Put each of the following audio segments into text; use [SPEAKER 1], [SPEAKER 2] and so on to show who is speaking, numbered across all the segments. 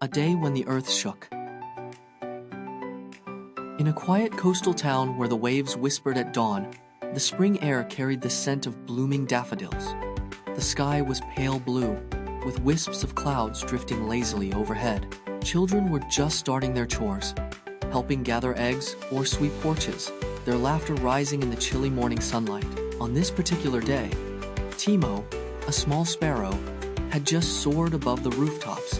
[SPEAKER 1] A day when the earth shook. In a quiet coastal town where the waves whispered at dawn, the spring air carried the scent of blooming daffodils. The sky was pale blue, with wisps of clouds drifting lazily overhead. Children were just starting their chores, helping gather eggs or sweep porches, their laughter rising in the chilly morning sunlight. On this particular day, Timo, a small sparrow, had just soared above the rooftops,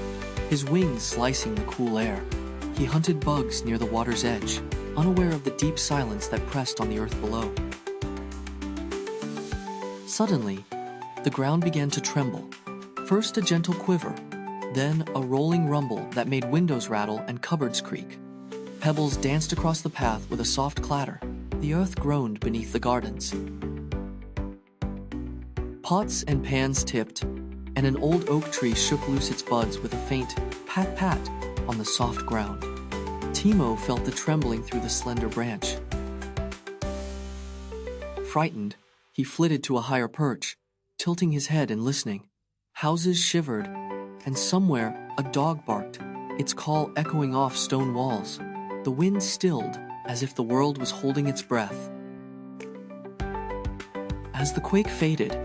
[SPEAKER 1] his wings slicing the cool air. He hunted bugs near the water's edge, unaware of the deep silence that pressed on the earth below. Suddenly, the ground began to tremble. First a gentle quiver, then a rolling rumble that made windows rattle and cupboards creak. Pebbles danced across the path with a soft clatter. The earth groaned beneath the gardens. Pots and pans tipped, and an old oak tree shook loose its buds with a faint pat-pat on the soft ground. Timo felt the trembling through the slender branch. Frightened, he flitted to a higher perch, tilting his head and listening. Houses shivered, and somewhere a dog barked, its call echoing off stone walls. The wind stilled, as if the world was holding its breath. As the quake faded,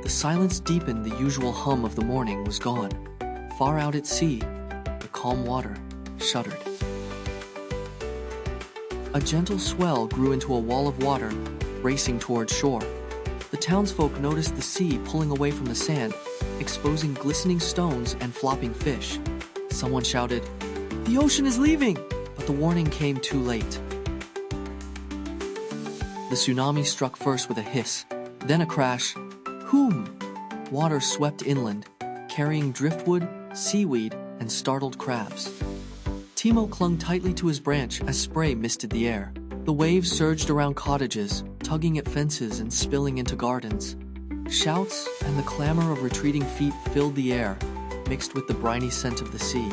[SPEAKER 1] the silence deepened. The usual hum of the morning was gone. Far out at sea, the calm water shuddered. A gentle swell grew into a wall of water, racing toward shore. The townsfolk noticed the sea pulling away from the sand, exposing glistening stones and flopping fish. Someone shouted, "The ocean is leaving!" But the warning came too late. The tsunami struck first with a hiss, then a crash. Whoom! Water swept inland, carrying driftwood, seaweed, and startled crabs. Timo clung tightly to his branch as spray misted the air. The waves surged around cottages, tugging at fences and spilling into gardens. Shouts and the clamor of retreating feet filled the air, mixed with the briny scent of the sea.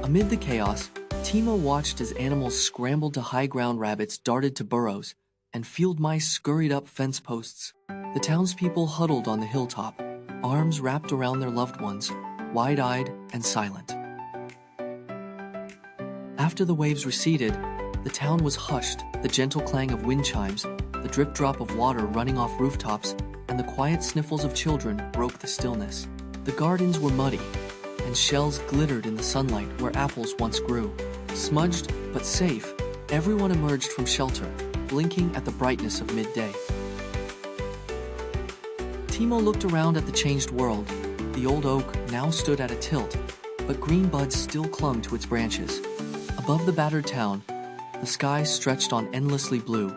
[SPEAKER 1] Amid the chaos, Timo watched as animals scrambled to high ground, rabbits darted to burrows, and field mice scurried up fence posts. The townspeople huddled on the hilltop, arms wrapped around their loved ones, wide-eyed and silent. After the waves receded, the town was hushed. The gentle clang of wind chimes, the drip-drop of water running off rooftops, and the quiet sniffles of children broke the stillness. The gardens were muddy, and shells glittered in the sunlight where apples once grew. Smudged but safe, everyone emerged from shelter, blinking at the brightness of midday. Timo looked around at the changed world. The old oak now stood at a tilt, but green buds still clung to its branches. Above the battered town, the sky stretched on endlessly blue,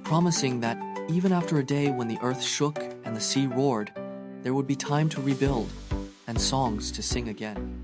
[SPEAKER 1] promising that even after a day when the earth shook and the sea roared, there would be time to rebuild and songs to sing again.